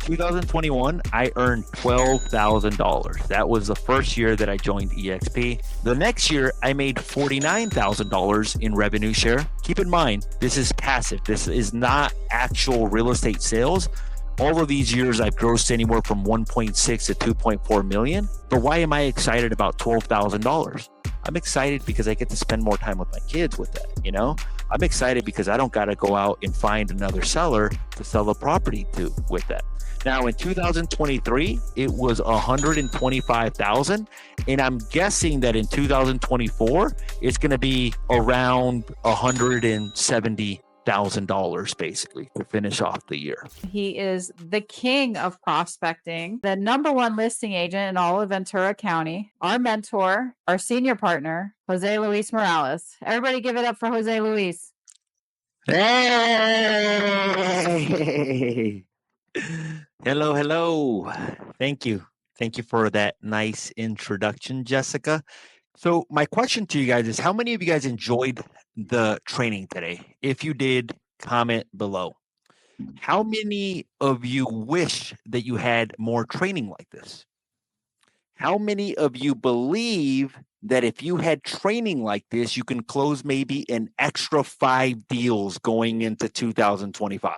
2021, I earned $12,000. That was the first year that I joined EXP. The next year, I made $49,000 in revenue share. Keep in mind, this is passive. This is not actual real estate sales. All of these years, I've grossed anywhere from 1.6 to 2.4 million. But why am I excited about $12,000? I'm excited because I get to spend more time with my kids with that, you know? I'm excited because I don't got to go out and find another seller to sell a property to with that. Now in 2023, it was 125,000. And I'm guessing that in 2024, it's going to be around $170,000 basically to finish off the year. He is the king of prospecting, the number one listing agent in all of Ventura County, our mentor, our senior partner, Jose Luis Morales. Everybody give it up for Jose Luis. Hey! Hello, hello. Thank you. Thank you for that nice introduction, Jessica. So my question to you guys is, how many of you guys enjoyed the training today? If you did, comment below. How many of you wish that you had more training like this? How many of you believe that if you had training like this, you can close maybe an extra 5 deals going into 2025?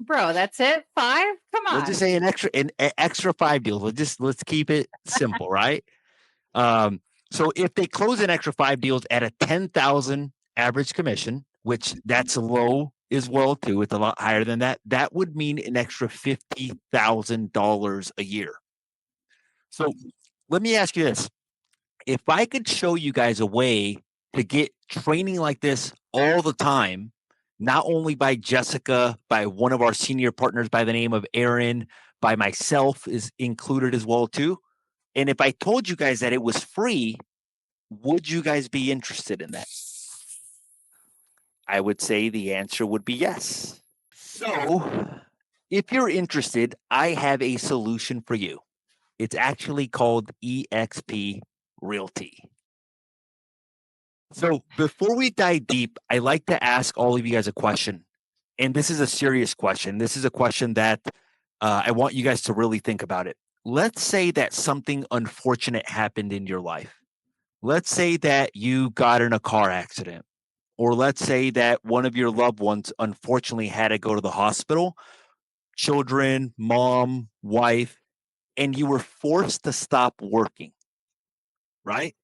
Bro, that's it? 5? Come on. Let's just say an extra 5 deals. Let's keep it simple, right? So if they close an extra 5 deals at a 10,000 average commission, which that's low as well too, it's a lot higher than that. That would mean an extra $50,000 a year. So let me ask you this: if I could show you guys a way to get training like this all the time, not only by Jessica, by one of our senior partners by the name of Aaron, by myself is included as well too. And if I told you guys that it was free, would you guys be interested in that? I would say the answer would be yes. So if you're interested, I have a solution for you. It's actually called EXP Realty. So before we dive deep, I like to ask all of you guys a question. And this is a serious question. This is a question that I want you guys to really think about it. Let's say that something unfortunate happened in your life. Let's say that you got in a car accident, or let's say that one of your loved ones unfortunately had to go to the hospital, children, mom, wife, and you were forced to stop working, right?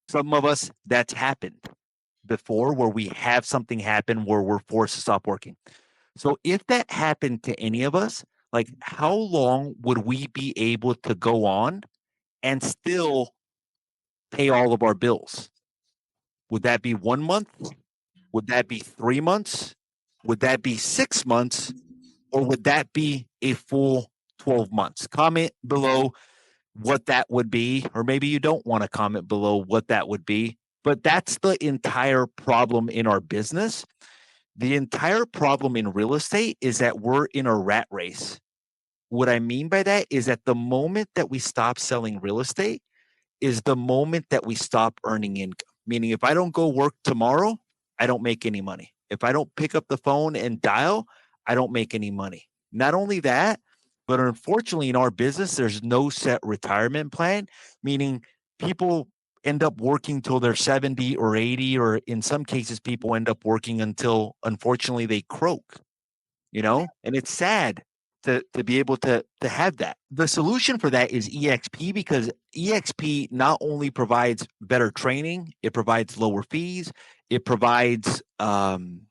Some of us, that's happened before, where we have something happen where we're forced to stop working. So if that happened to any of us, like, how long would we be able to go on and still pay all of our bills? Would that be 1 month? Would that be 3 months? Would that be 6 months? Or would that be a full 12 months? Comment below what that would be, or maybe you don't want to comment below what that would be. But that's the entire problem in our business. The entire problem in real estate is that we're in a rat race. What I mean by that is that the moment that we stop selling real estate is the moment that we stop earning income. Meaning, if I don't go work tomorrow, I don't make any money. If I don't pick up the phone and dial, I don't make any money. Not only that, but unfortunately in our business, there's no set retirement plan, meaning people end up working till they're 70 or 80, or in some cases, people end up working until, unfortunately, they croak, you know? And it's sad to be able to have that. The solution for that is EXP, because EXP not only provides better training, it provides lower fees, it provides an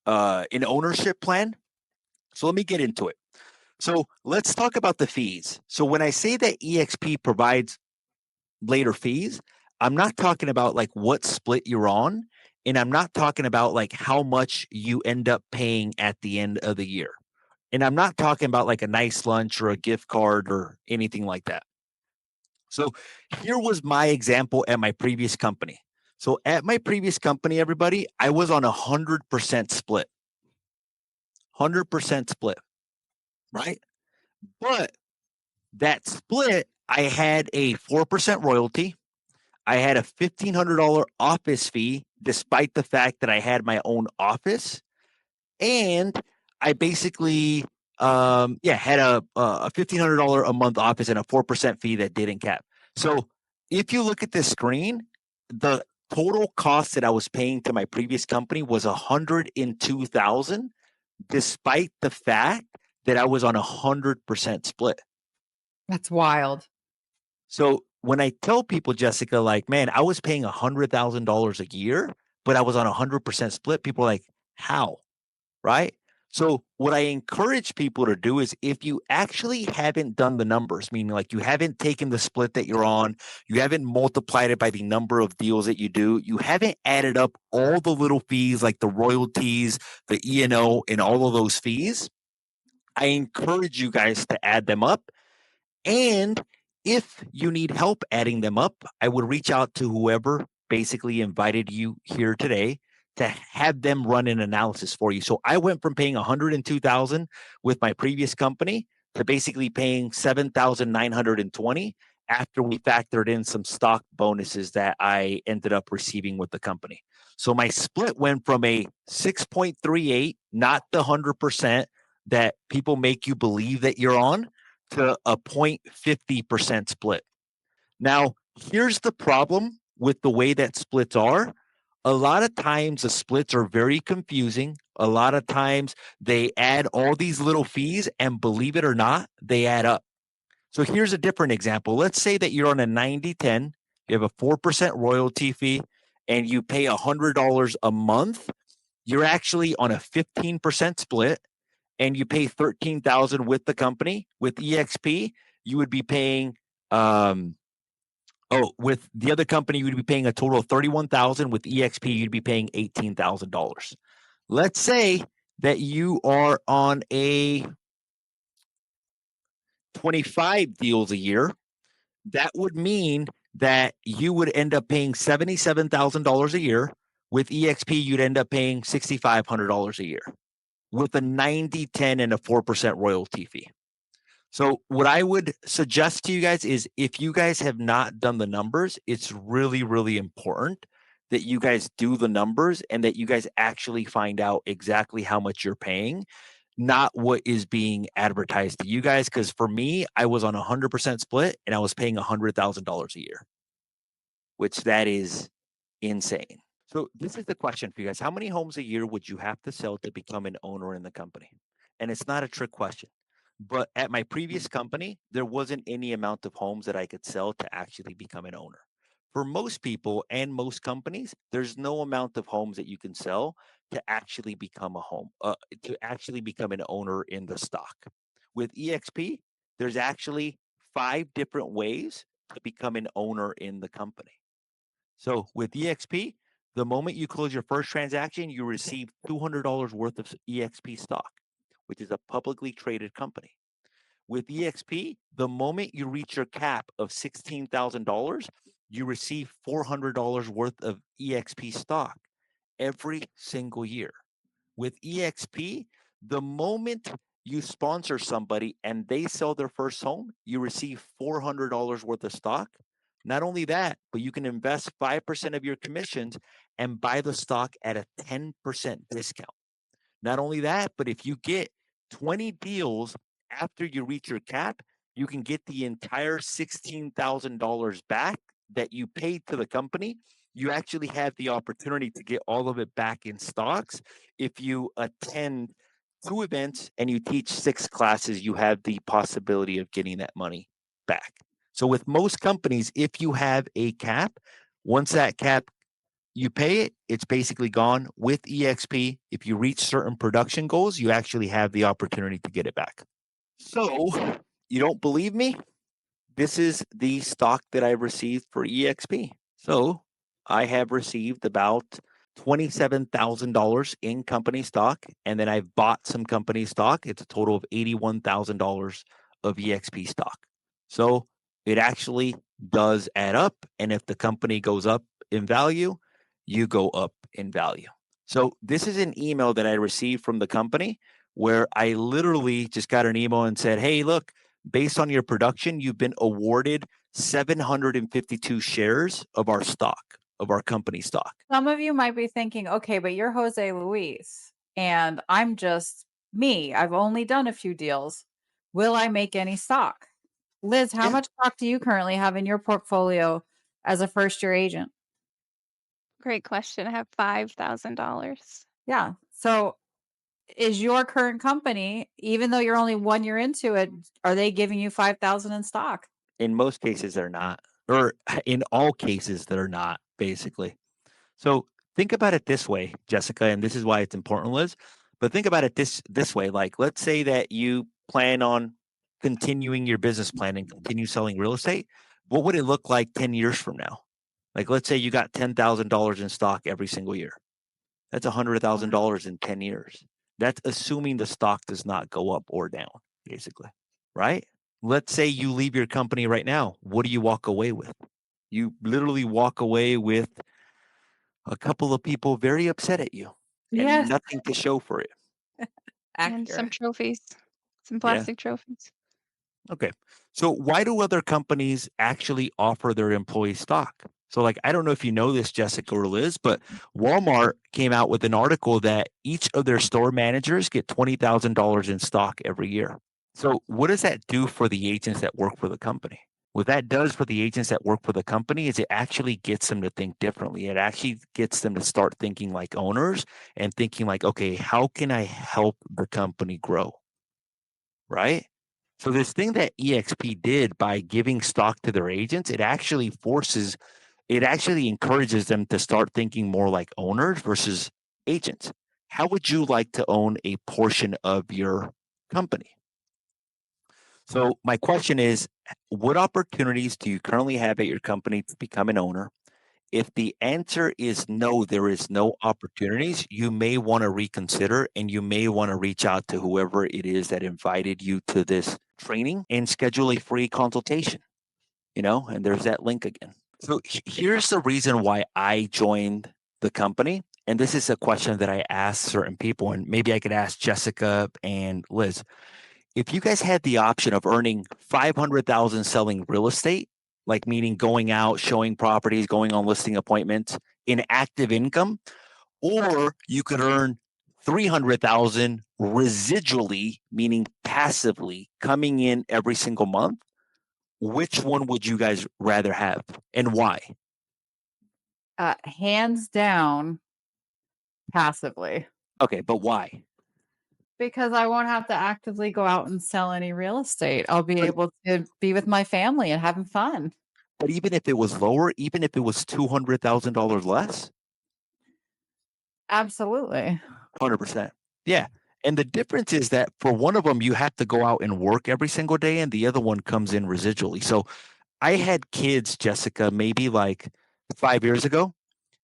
ownership plan. So let me get into it. So let's talk about the fees. So when I say that EXP provides later fees, I'm not talking about like what split you're on, and I'm not talking about like how much you end up paying at the end of the year. And I'm not talking about like a nice lunch or a gift card or anything like that. So here was my example at my previous company. So at my previous company, everybody, I was on 100% split. 100% split, right? But that split, I had a 4% royalty. I had a $1,500 office fee, despite the fact that I had my own office. And I basically had a $1,500 a month office and a 4% fee that didn't cap. So if you look at this screen, the total cost that I was paying to my previous company was $102,000, despite the fact that I was on 100% split. That's wild. So when I tell people, Jessica, like, man, I was paying $100,000 a year, but I was on 100% split, people are like, how? Right? So what I encourage people to do is if you actually haven't done the numbers, meaning like you haven't taken the split that you're on, you haven't multiplied it by the number of deals that you do, you haven't added up all the little fees like the royalties, the E&O, and all of those fees, I encourage you guys to add them up. And if you need help adding them up, I would reach out to whoever basically invited you here today to have them run an analysis for you. So I went from paying 102,000 with my previous company to basically paying 7,920 after we factored in some stock bonuses that I ended up receiving with the company. So my split went from a 6.38, not the 100% that people make you believe that you're on, to a 0.50% split. Now, here's the problem with the way that splits are. A lot of times the splits are very confusing. A lot of times they add all these little fees, and believe it or not, they add up. So here's a different example. Let's say that you're on a 90-10, you have a 4% royalty fee, and you pay $100 a month. You're actually on a 15% split, and you pay 13,000 with the company. With EXP, you would be paying with the other company, you would be paying a total of 31,000. With EXP, you'd be paying $18,000. Let's say that you are on a 25 deals a year. That would mean that you would end up paying $77,000 a year. With EXP, you'd end up paying $6,500 a year with a 90-10 and a 4% royalty fee. So what I would suggest to you guys is if you guys have not done the numbers, it's really, really important that you guys do the numbers and that you guys actually find out exactly how much you're paying, not what is being advertised to you guys. Because for me, I was on 100% split and I was paying $100,000 a year, which that is insane. So this is the question for you guys. How many homes a year would you have to sell to become an owner in the company? And it's not a trick question. But at my previous company, there wasn't any amount of homes that I could sell to actually become an owner. For most people and most companies, there's no amount of homes that you can sell to actually become to actually become an owner in the stock. With EXP, there's actually 5 different ways to become an owner in the company. So with EXP, the moment you close your first transaction, you receive $200 worth of EXP stock, which is a publicly traded company. With EXP, the moment you reach your cap of $16,000, you receive $400 worth of EXP stock every single year. With EXP, the moment you sponsor somebody and they sell their first home, you receive $400 worth of stock. Not only that, but you can invest 5% of your commissions and buy the stock at a 10% discount. Not only that, but if you get 20 deals after you reach your cap, you can get the entire $16,000 back that you paid to the company. You actually have the opportunity to get all of it back in stocks. If you attend 2 events and you teach 6 classes, you have the possibility of getting that money back. So with most companies, if you have a cap, once that cap you pay it, it's basically gone. With EXP, if you reach certain production goals, you actually have the opportunity to get it back. So, you don't believe me? This is the stock that I received for EXP. So, I have received about $27,000 in company stock, and then I've bought some company stock. It's a total of $81,000 of EXP stock. So, it actually does add up. And if the company goes up in value, you go up in value. So this is an email that I received from the company where I literally just got an email and said, hey, look, based on your production, you've been awarded 752 shares of our stock, of our company stock. Some of you might be thinking, okay, but you're Jose Luis and I'm just Me, I've only done a few deals. Will I make any stock? Liz, how Yeah. much stock do you currently have in your portfolio as a first year agent? Great question. I have $5,000. Yeah. So is your current company, even though you're only 1 year into it, are they giving you 5,000 in stock? In most cases, they're not, or in all cases, they're not, basically. So think about it this way, Jessica, and this is why it's important, Liz. But think about it this way. Like, let's say that you plan on continuing your business plan and continue selling real estate. What would it look like 10 years from now? Like, let's say you got $10,000 in stock every single year. That's Wow. $100,000 in 10 years. That's assuming the stock does not go up or down, basically, right? Let's say you leave your company right now. What do you walk away with? You literally walk away with a couple of people very upset at you and Yes. nothing to show for it. And some Accurate. trophies, some Yeah. plastic trophies. Okay. So why do other companies actually offer their employees stock? So, like, I don't know if you know this, Jessica or Liz, but Walmart came out with an article that each of their store managers get $20,000 in stock every year. So, what does that do for the agents that work for the company? What that does for the agents that work for the company is it actually gets them to think differently. It actually gets them to start thinking like owners and thinking like, okay, how can I help the company grow? Right? So this thing that EXP did by giving stock to their agents, it actually encourages them to start thinking more like owners versus agents. How would you like to own a portion of your company? So my question is, what opportunities do you currently have at your company to become an owner? If the answer is no, there is no opportunities, you may want to reconsider and you may want to reach out to whoever it is that invited you to this training and schedule a free consultation, and there's that link again. So here's the reason why I joined the company. And this is a question that I asked certain people, and maybe I could ask Jessica and Liz. If you guys had the option of earning 500,000 selling real estate, like meaning going out, showing properties, going on listing appointments in active income, or you could earn 300,000 residually, meaning passively coming in every single month, which one would you guys rather have and why? Hands down, passively, Okay, but why? because I won't have to actively go out and sell any real estate. I'll be But, able to be with my family and having fun. but even if it was lower, even if it was $200,000 less, Absolutely. 100%. Yeah. And the difference is that for one of them, you have to go out and work every single day, and the other one comes in residually. So I had kids, Jessica, maybe like 5 years ago,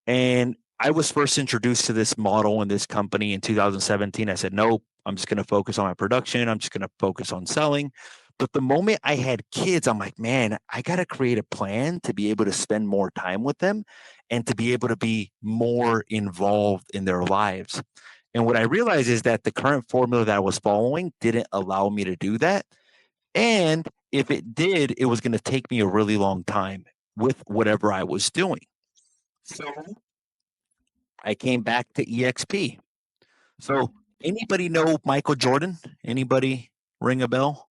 and I was first introduced to this model and this company in 2017. I said, nope, I'm just going to focus on my production. I'm just going to focus on selling. But the moment I had kids, I'm like, man, I got to create a plan to be able to spend more time with them and to be able to be more involved in their lives. And what I realized is that the current formula that I was following didn't allow me to do that. And if it did, it was going to take me a really long time with whatever I was doing. So I came back to EXP. So anybody know Michael Jordan? Anybody ring a bell?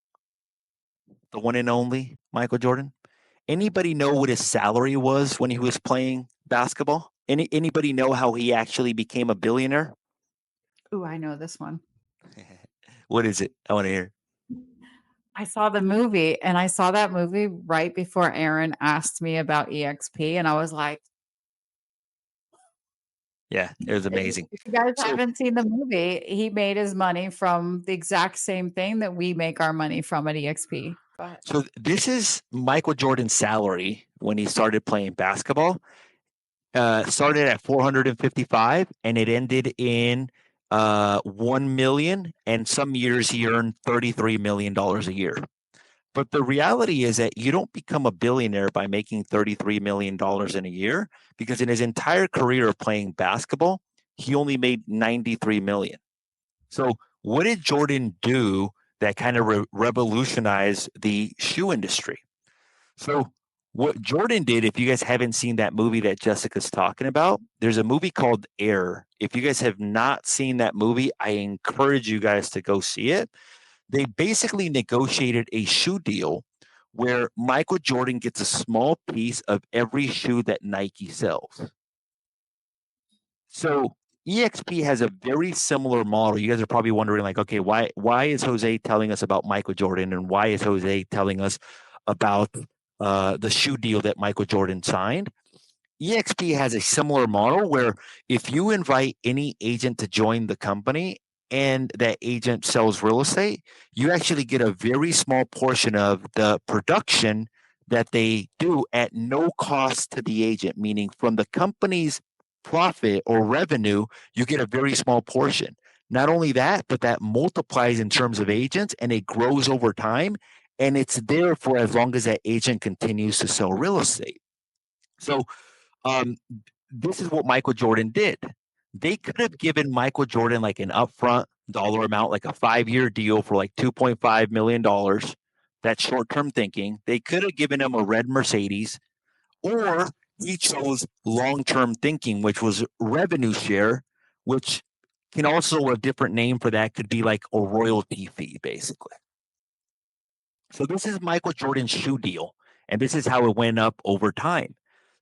The one and only Michael Jordan? Anybody know what his salary was when he was playing basketball? Anybody know how he actually became a billionaire? Ooh, I know this one. What is it? I want to hear. I saw the movie, and I saw that movie right before Aaron asked me about EXP, and I was like, Yeah, it was amazing. if you guys So haven't seen the movie, he made his money from the exact same thing that we make our money from at EXP. Go ahead. So this is Michael Jordan's salary when he started playing basketball. Started at 455 and it ended in 1 million. And some years he earned $33 million a year. But the reality is that you don't become a billionaire by making $33 million in a year, because in his entire career of playing basketball, he only made 93 million. So what did Jordan do that kind of revolutionized the shoe industry? So What Jordan did, if you guys haven't seen that movie that Jessica's talking about, there's a movie called Air. If you guys have not seen that movie, I encourage you guys to go see it. They basically negotiated a shoe deal where Michael Jordan gets a small piece of every shoe that Nike sells. So EXP has a very similar model. You guys are probably wondering, like, okay, why is Jose telling us about Michael Jordan, and why is Jose telling us about the shoe deal that Michael Jordan signed? EXP has a similar model where if you invite any agent to join the company and that agent sells real estate, you actually get a very small portion of the production that they do at no cost to the agent, meaning from the company's profit or revenue, you get a very small portion. Not only that, but that multiplies in terms of agents and it grows over time. And it's there for as long as that agent continues to sell real estate. So um, this is what Michael Jordan did. They could have given Michael Jordan like an upfront dollar amount, like a 5-year deal for like $2.5 million. That's short term thinking. They could have given him a red Mercedes, or he chose long term thinking, which was revenue share, which can also a different name for that could be like a royalty fee, basically. So this is Michael Jordan's shoe deal, and this is how it went up over time.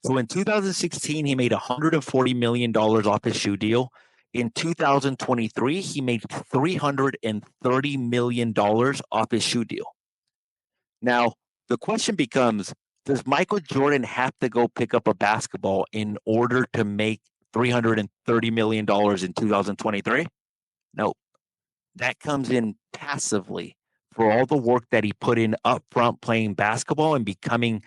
So in 2016, he made $140 million off his shoe deal. In 2023, he made $330 million off his shoe deal. Now, the question becomes, does Michael Jordan have to go pick up a basketball in order to make $330 million in 2023? No, that comes in passively for all the work that he put in upfront playing basketball and becoming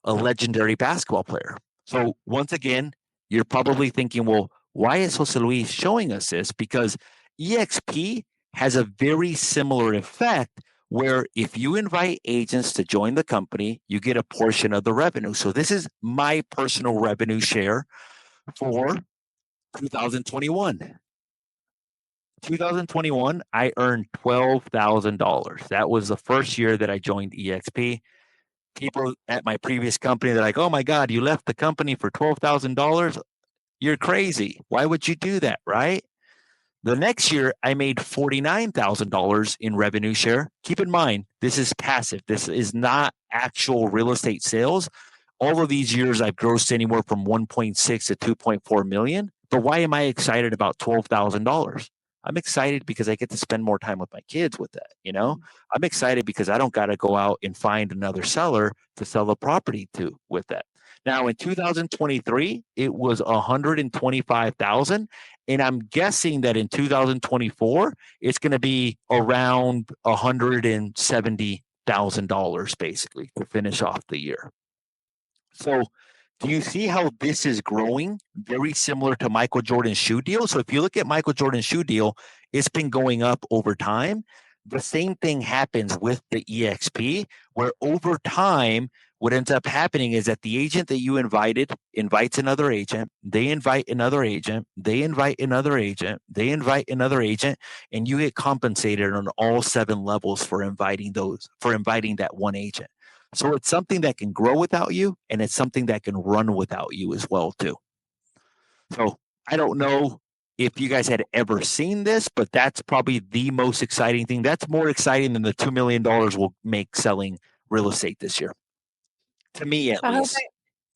a legendary basketball player. So once again, you're probably thinking, well, why is Jose Luis showing us this? Because EXP has a very similar effect where if you invite agents to join the company, you get a portion of the revenue. So this is my personal revenue share for 2021. 2021, I earned $12,000. That was the first year that I joined EXP. People at my previous company, they're like, oh my God, you left the company for $12,000? You're crazy. Why would you do that, right? The next year, I made $49,000 in revenue share. Keep in mind, this is passive. This is not actual real estate sales. All of these years, I've grossed anywhere from 1.6 to 2.4 million. But why am I excited about $12,000? I'm excited because I get to spend more time with my kids with that. I'm excited because I don't got to go out and find another seller to sell a property to with that. Now in 2023, it was 125,000. And I'm guessing that in 2024, it's going to be around $170,000 basically to finish off the year. So do you see how this is growing? Very similar to Michael Jordan's shoe deal. So if you look at Michael Jordan's shoe deal, it's been going up over time. The same thing happens with the EXP, where over time, what ends up happening is that the agent that you invited invites another agent, they invite another agent, they invite another agent, they invite another agent, and you get compensated on all 7 levels for inviting that one agent. So it's something that can grow without you, and it's something that can run without you as well too. So I don't know if you guys had ever seen this, but that's probably the most exciting thing. That's more exciting than the $2 million we'll make selling real estate this year. To me, at least.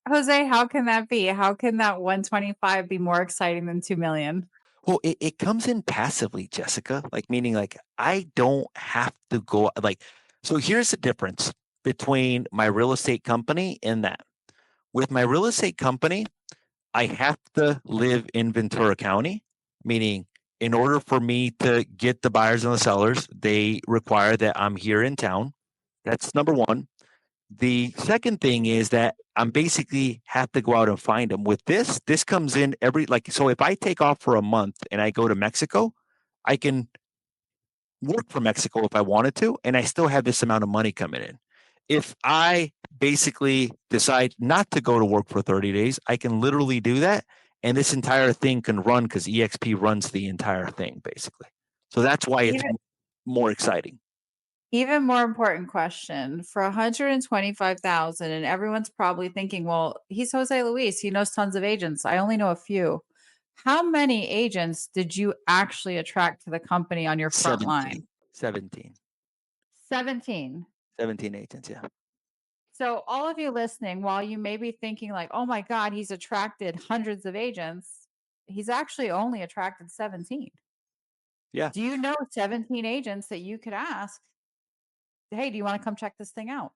Jose, how can that be? How can that 125 be more exciting than 2 million? Well, it comes in passively, Jessica. Like meaning like I don't have to go so here's the difference between my real estate company and that. With my real estate company, I have to live in Ventura County, meaning in order for me to get the buyers and the sellers, they require that I'm here in town. That's number one. The second thing is that I'm basically have to go out and find them. With this comes in so if I take off for a month and I go to Mexico, I can work for Mexico if I wanted to, and I still have this amount of money coming in. If I basically decide not to go to work for 30 days, I can literally do that. And this entire thing can run because EXP runs the entire thing basically. So that's why it's more exciting. Even more important question for 125,000, and everyone's probably thinking, well, he's Jose Luis. He knows tons of agents. I only know a few. How many agents did you actually attract to the company on your front 17. line? 17. 17. 17 agents, yeah. So all of you listening, while you may be thinking like, oh my God, he's attracted hundreds of agents, he's actually only attracted 17. Yeah. Do you know 17 agents that you could ask, hey, do you want to come check this thing out?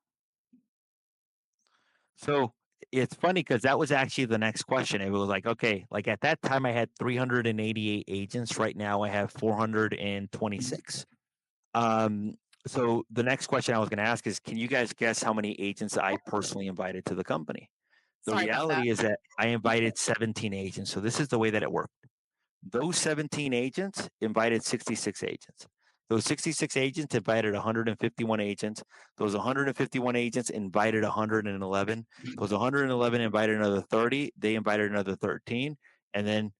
So it's funny because that was actually the next question. It was like, okay, like at that time I had 388 agents. Right now I have 426. Um, so the next question I was going to ask is, can you guys guess how many agents I personally invited to the company? The Sorry about that. reality is that I invited 17 agents. So this is the way that it worked. Those 17 agents invited 66 agents. Those 66 agents invited 151 agents. Those 151 agents invited 111. Those 111 invited another 30. They invited another 13. And then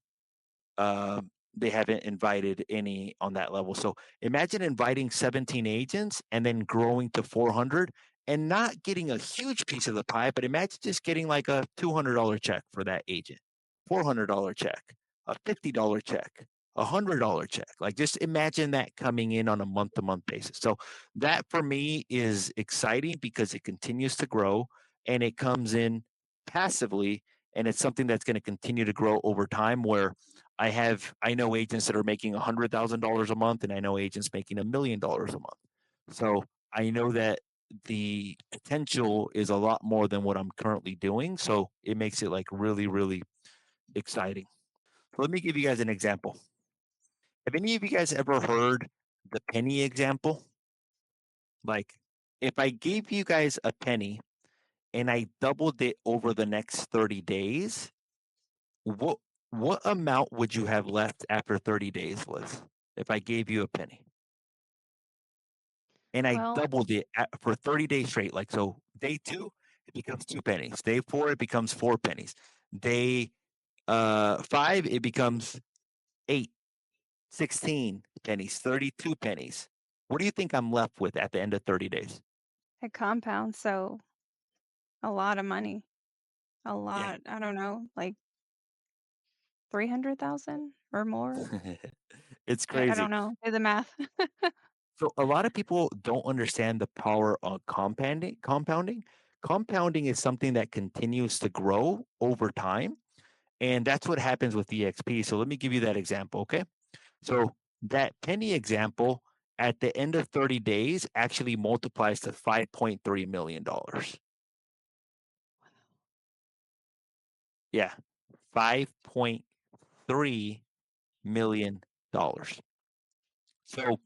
they haven't invited any on that level. So imagine inviting 17 agents and then growing to 400 and not getting a huge piece of the pie, but imagine just getting like a $200 check for that agent, $400 check, a $50 check, a $100 check. Like just imagine that coming in on a month to month basis. So that for me is exciting because it continues to grow and it comes in passively. And it's something that's going to continue to grow over time where I know agents that are making $100,000 a month, and I know agents making $1 million a month. So I know that the potential is a lot more than what I'm currently doing. So it makes it like really, really exciting. So let me give you guys an example. Have any of you guys ever heard the penny example? Like if I gave you guys a penny and I doubled it over the next 30 days, what what amount would you have left after 30 days, Liz? If I gave you a penny and I Well, doubled it for 30 days straight, like so day 2 it becomes 2 pennies. Day 4 it becomes 4 pennies. Day 5 it becomes 8, 16 pennies, 32 pennies. What do you think I'm left with at the end of 30 days? it compounds, so a lot of money. A Yeah. lot. I don't know, like 300,000 or more. It's I crazy. don't know. Do the math. So a lot of people don't understand the power of Compounding is something that continues to grow over time, and that's what happens with EXP. So let me give you that example, okay? So that penny example at the end of 30 days actually multiplies to $5.3 million. Yeah, $5.3 million. So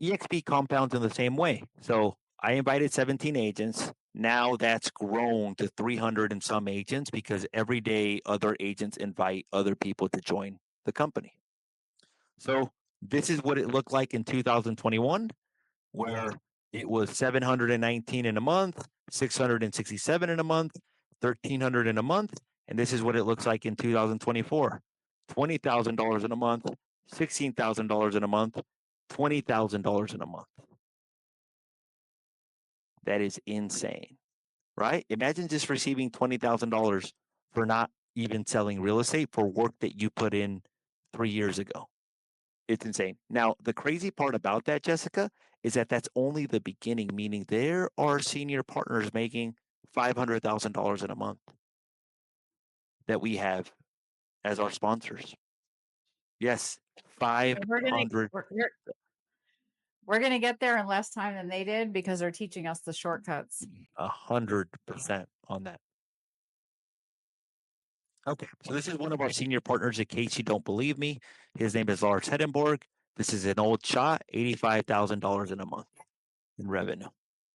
EXP compounds in the same way. So I invited 17 agents. Now that's grown to 300 and some agents because every day other agents invite other people to join the company. So this is what it looked like in 2021, where it was 719 in a month, 667 in a month, 1,300 in a month. And this is what it looks like in 2024, $20,000 in a month, $16,000 in a month, $20,000 in a month. That is insane, right? Imagine just receiving $20,000 for not even selling real estate for work that you put in 3 years ago. It's insane. Now, the crazy part about that, Jessica, is that that's only the beginning, meaning there are senior partners making $500,000 in a month that we have as our sponsors. Yes, We're gonna 500, we're gonna get there in less time than they did because they're teaching us the shortcuts. 100% on that. Okay, so this is one of our senior partners. In case you don't believe me, his name is Lars Hedenborg. This is an old shot, $85,000 in a month in revenue.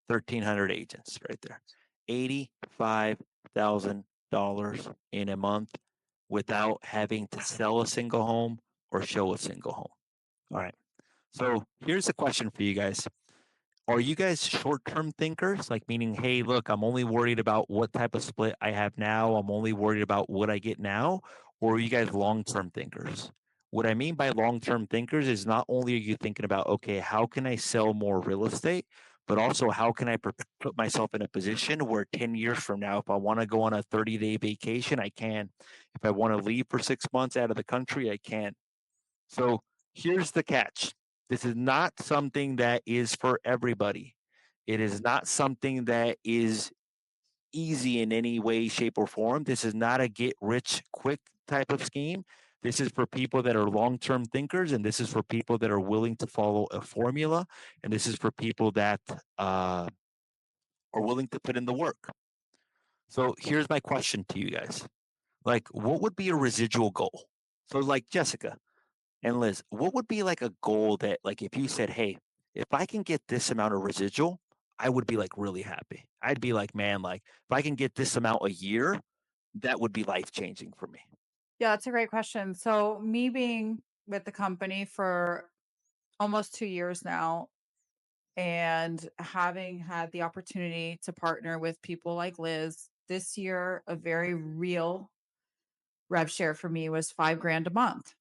1,300 agents right there. $85,000 in a month without having to sell a single home or show a single home. All right. So here's a question for you guys. Are you guys short-term thinkers? Like meaning, hey, look, I'm only worried about what type of split I have now. I'm only worried about what I get now. Or are you guys long-term thinkers? What I mean by long-term thinkers is not only are you thinking about, okay, how can I sell more real estate, but also how can I put myself in a position where 10 years from now, if I want to go on a 30-day vacation, I can. If I want to leave for 6 months out of the country, I can. So here's the catch. This is not something that is for everybody. It is not something that is easy in any way, shape, or form. This is not a get rich quick type of scheme. This is for people that are long term thinkers, and this is for people that are willing to follow a formula, and this is for people that are willing to put in the work. So here's my question to you guys: like, what would be a residual goal? So, like Jessica and Liz, what would be like a goal that, like, if you said, "Hey, if I can get this amount of residual, I would be like really happy." I'd be like, "Man, like if I can get this amount a year, that would be life changing for me." Yeah, that's a great question. So, me being with the company for almost 2 years now, and having had the opportunity to partner with people like Liz, this year, a very real rev share for me was 5 grand a month.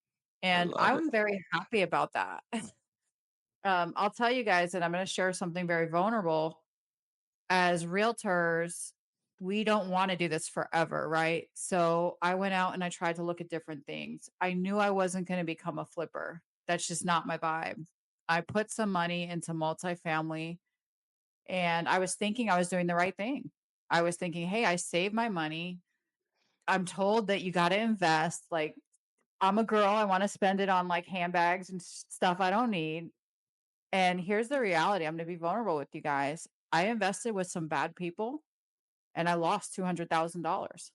I And love it. I'm very happy about that. I'll tell you guys, and I'm going to share something very vulnerable. As realtors, we don't want to do this forever, right? So I went out and I tried to look at different things. I knew I wasn't going to become a flipper. That's just not my vibe. I put some money into multifamily, and I was thinking I was doing the right thing. I was thinking, hey, I saved my money. I'm told that you got to invest. Like, I'm a girl. I want to spend it on like handbags and stuff I don't need. And here's the reality. I'm going to be vulnerable with you guys. I invested with some bad people and I lost $200,000.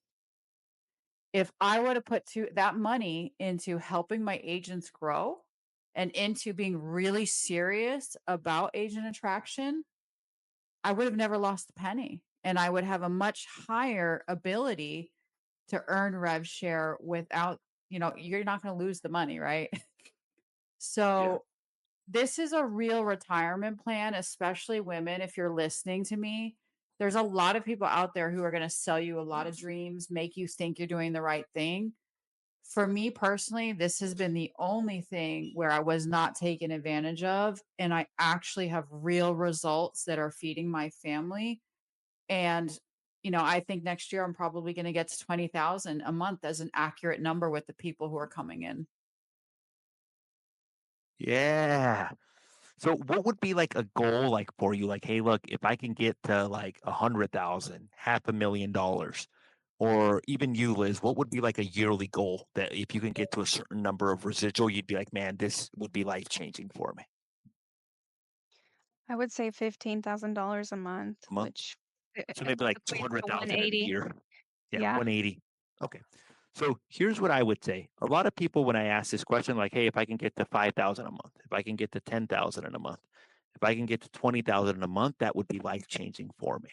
If I would have put that money into helping my agents grow and into being really serious about agent attraction, I would have never lost a penny. And I would have a much higher ability to earn rev share without, you're not going to lose the money, right? Yeah. So this is a real retirement plan, especially women. If you're listening to me, there's a lot of people out there who are going to sell you a lot of dreams, make you think you're doing the right thing. For me personally, this has been the only thing where I was not taken advantage of. And I actually have real results that are feeding my family. And, I think next year I'm probably going to get to 20,000 a month as an accurate number with the people who are coming in. Yeah. So what would be like a goal like for you? Like, hey, look, if I can get to like 100,000, $500,000, or even you, Liz, what would be like a yearly goal that if you can get to a certain number of residual, you'd be like, man, this would be life changing for me I would say $15,000 a month, a month? which So maybe like equates to 200,000 in a 180. year. Yeah, Yeah. 180. Okay. So here's what I would say. A lot of people, when I ask this question, like, hey, if I can get to 5,000 a month, if I can get to 10,000 in a month, if I can get to 20,000 in a month, that would be life changing for me.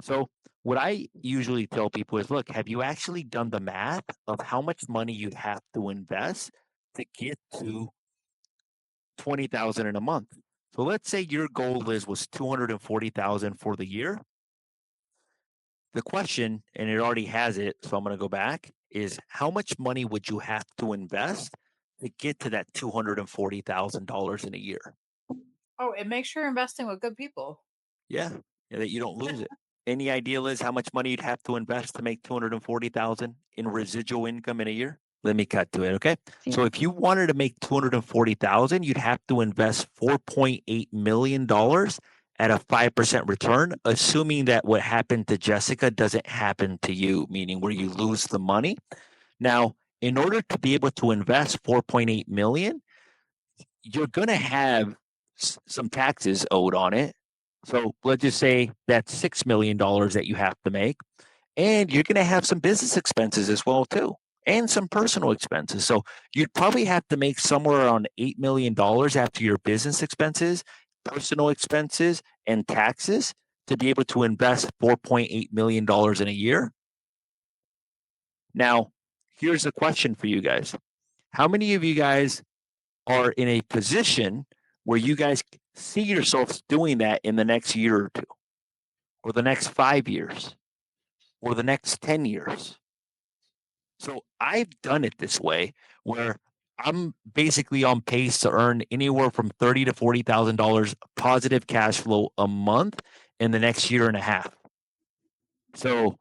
So what I usually tell people is, look, have you actually done the math of how much money you'd have to invest to get to 20,000 in a month? So let's say your goal, Liz, was 240,000 for the year. The question, and it already has it, so I'm going to go back, is how much money would you have to invest to get to that $240,000 in a year? Oh, and make sure you're investing with good people. Yeah, that you don't lose it. Any idea, Liz, how much money you'd have to invest to make 240,000 in residual income in a year? Let me cut to it, okay? Yeah. So if you wanted to make 240,000, you'd have to invest $4.8 million at a 5% return, assuming that what happened to Jessica doesn't happen to you, meaning where you lose the money. Now, in order to be able to invest 4.8 million, you're going to have some taxes owed on it. So let's just say that's $6 million that you have to make. And you're going to have some business expenses as well, too, and some personal expenses. So you'd probably have to make somewhere around $8 million after your business expenses, personal expenses, and taxes to be able to invest $4.8 million in a year. Now, here's a question for you guys. How many of you guys are in a position where you guys see yourselves doing that in the next year or two, or the next 5 years, or the next 10 years? So I've done it this way where I'm basically on pace to earn anywhere from $30,000 to $40,000 positive cash flow a month in the next year and a half. So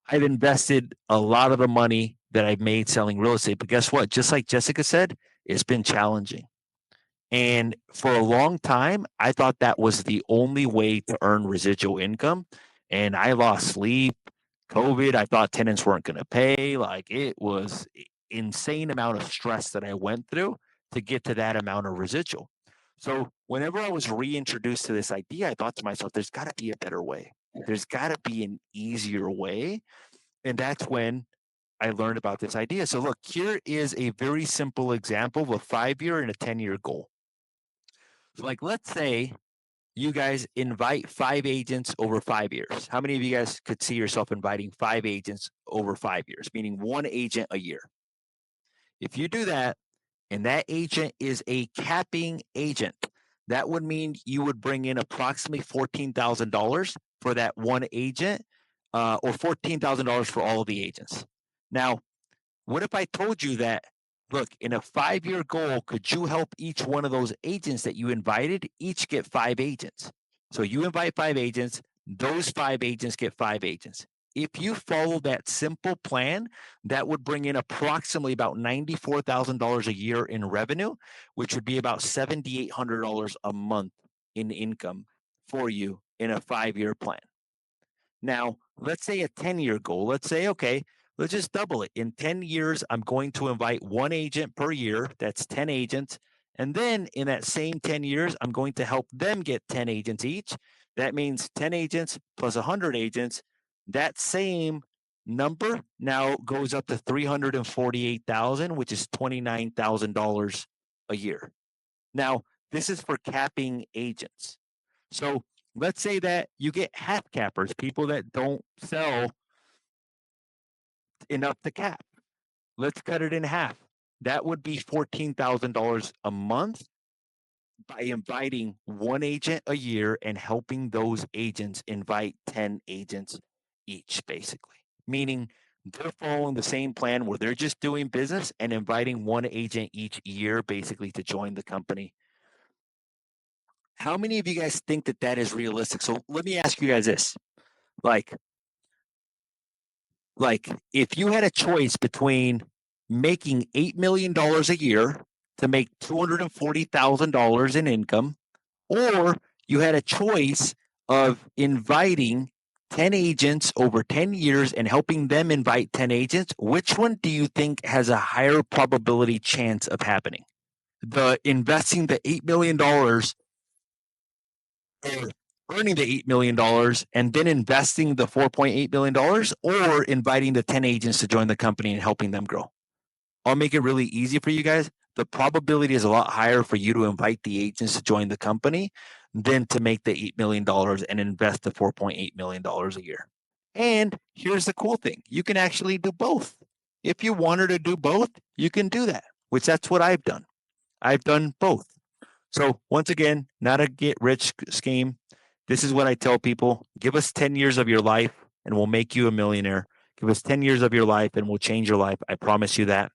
I've invested a lot of the money that I've made selling real estate. But guess what? Just like Jessica said, it's been challenging. And for a long time, I thought that was the only way to earn residual income. And I lost sleep. COVID, I thought tenants weren't going to pay. Like it was insane amount of stress that I went through to get to that amount of residual. So whenever I was reintroduced to this idea, I thought to myself, there's got to be a better way. There's got to be an easier way. And that's when I learned about this idea. So look, here is a very simple example of a 5-year and a 10-year goal. So like, let's say you guys invite 5 agents over 5 years. How many of you guys could see yourself inviting 5 agents over 5 years, meaning 1 agent a year? If you do that, and that agent is a capping agent, that would mean you would bring in approximately $14,000 for that 1 agent, or $14,000 for all of the agents. Now, what if I told you that, look, in a 5-year goal, could you help each one of those agents that you invited each get 5 agents? So you invite 5 agents, those 5 agents get 5 agents. If you follow that simple plan, that would bring in approximately about $94,000 a year in revenue, which would be about $7,800 a month in income for you in a 5-year plan. Now, let's say a 10-year goal. Let's say, okay, let's just double it. In 10 years, I'm going to invite 1 agent per year. That's 10 agents. And then in that same 10 years, I'm going to help them get 10 agents each. That means 10 agents plus 100 agents. That same number now goes up to 348,000, which is $29,000 a year. Now, this is for capping agents. So let's say that you get half cappers, people that don't sell enough to cap. Let's cut it in half. That would be $14,000 a month by inviting 1 agent a year and helping those agents invite 10 agents each, basically. Meaning they're following the same plan where they're just doing business and inviting 1 agent each year, basically, to join the company. How many of you guys think that that is realistic? So let me ask you guys this. Like if you had a choice between making $8 million a year to make $240,000 in income, or you had a choice of inviting 10 agents over 10 years and helping them invite 10 agents, which one do you think has a higher probability chance of happening? The investing the $8 million or earning the $8 million and then investing the $4.8 million, or inviting the 10 agents to join the company and helping them grow? I'll make it really easy for you guys. The probability is a lot higher for you to invite the agents to join the company than to make the $8 million and invest the $4.8 million a year. And here's the cool thing. You can actually do both. If you wanted to do both, you can do that, which that's what I've done. I've done both. So once again, not a get rich scheme. This is what I tell people. Give us 10 years of your life and we'll make you a millionaire. Give us 10 years of your life and we'll change your life. I promise you that.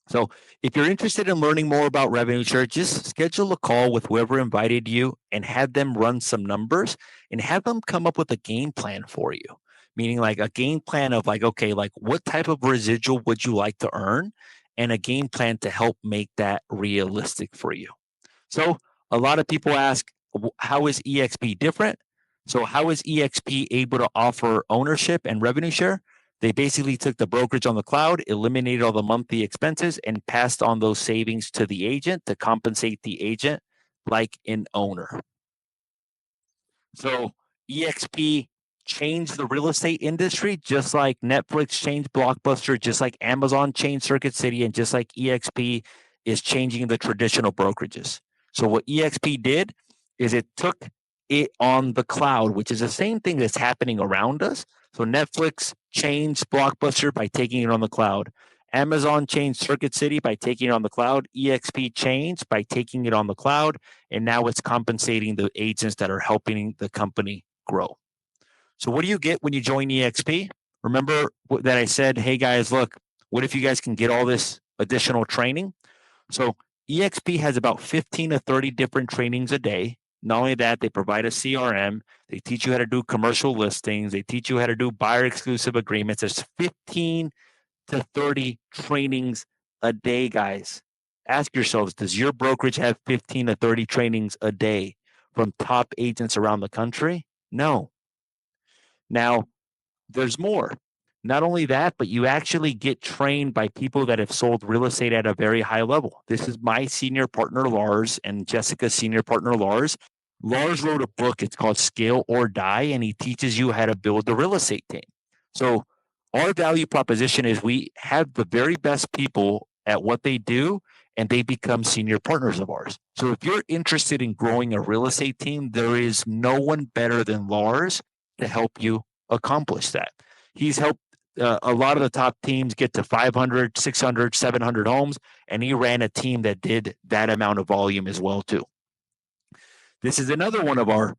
So if you're interested in learning more about revenue share, just schedule a call with whoever invited you and have them run some numbers and have them come up with a game plan for you. Meaning like a game plan of like, okay, like what type of residual would you like to earn? And a game plan to help make that realistic for you. So a lot of people ask, how is EXP different? So how is EXP able to offer ownership and revenue share? They basically took the brokerage on the cloud, eliminated all the monthly expenses, and passed on those savings to the agent to compensate the agent like an owner. So EXP changed the real estate industry, just like Netflix changed Blockbuster, just like Amazon changed Circuit City, and just like EXP is changing the traditional brokerages. So what EXP did is it took it on the cloud, which is the same thing that's happening around us. So Netflix changed Blockbuster by taking it on the cloud. Amazon changed Circuit City by taking it on the cloud. EXP changed by taking it on the cloud. And now it's compensating the agents that are helping the company grow. So what do you get when you join EXP? Remember that I said, hey guys, look, what if you guys can get all this additional training? So EXP has about 15 to 30 different trainings a day. Not only that, they provide a CRM. They teach you how to do commercial listings. They teach you how to do buyer exclusive agreements. There's 15 to 30 trainings a day, guys. Ask yourselves, does your brokerage have 15 to 30 trainings a day from top agents around the country? No. Now, there's more. Not only that, but you actually get trained by people that have sold real estate at a very high level. This is my senior partner, Lars, and Jessica's senior partner, Lars. Lars wrote a book. It's called Scale or Die, and he teaches you how to build a real estate team. So our value proposition is we have the very best people at what they do, and they become senior partners of ours. So if you're interested in growing a real estate team, there is no one better than Lars to help you accomplish that. He's helped a lot of the top teams get to 500, 600, 700 homes, and he ran a team that did that amount of volume as well too. This is another one of our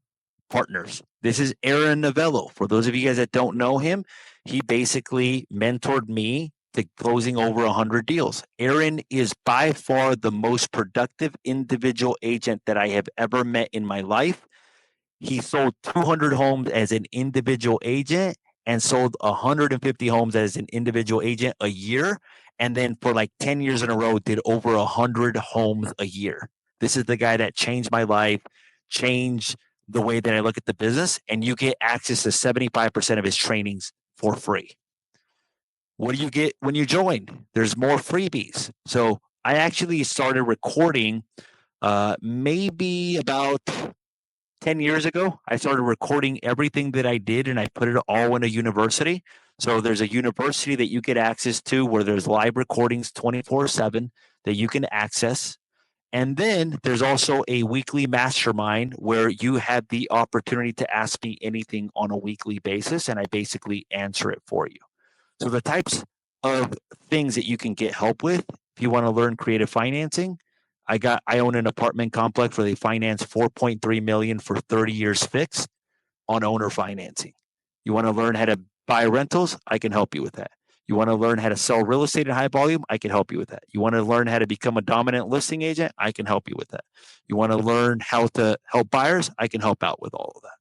partners. This is Aaron Novello. For those of you guys that don't know him, he basically mentored me to closing over 100 deals. Aaron is by far the most productive individual agent that I have ever met in my life. He sold 200 homes as an individual agent and sold 150 homes as an individual agent a year. And then for like 10 years in a row, did over 100 homes a year. This is the guy that changed my life, changed the way that I look at the business, and you get access to 75% of his trainings for free. What do you get when you join? There's more freebies. So I actually started recording maybe about 10 years ago. I started recording everything that I did, and I put it all in a university. So there's a university that you get access to where there's live recordings 24/7 that you can access. And then there's also a weekly mastermind where you have the opportunity to ask me anything on a weekly basis, and I basically answer it for you. So the types of things that you can get help with if you want to learn creative financing, I own an apartment complex where they finance 4.3 million for 30 years fixed on owner financing. You want to learn how to buy rentals? I can help you with that. You want to learn how to sell real estate in high volume? I can help you with that. You want to learn how to become a dominant listing agent? I can help you with that. You want to learn how to help buyers? I can help out with all of that.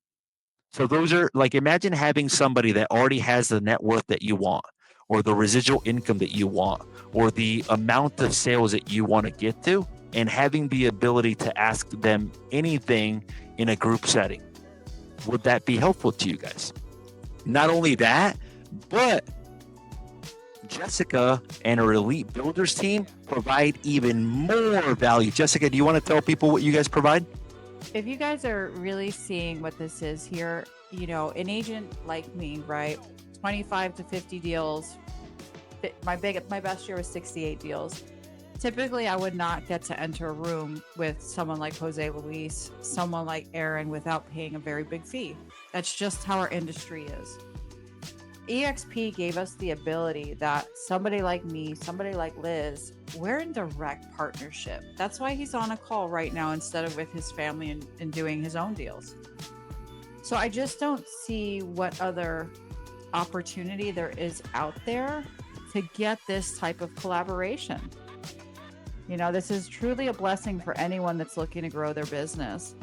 So those are like, imagine having somebody that already has the net worth that you want, or the residual income that you want, or the amount of sales that you want to get to, and having the ability to ask them anything in a group setting. Would that be helpful to you guys? Not only that, but Jessica and her elite builders team provide even more value. Jessica, do you want to tell people what you guys provide? If you guys are really seeing what this is here, you know, an agent like me, right? 25 to 50 deals. My best year was 68 deals. Typically, I would not get to enter a room with someone like Jose Luis, someone like Aaron, without paying a very big fee. That's just how our industry is. EXP gave us the ability that somebody like me, somebody like Liz, we're in direct partnership. That's why he's on a call right now instead of with his family and doing his own deals. So I just don't see what other opportunity there is out there to get this type of collaboration. You know, this is truly a blessing for anyone that's looking to grow their business.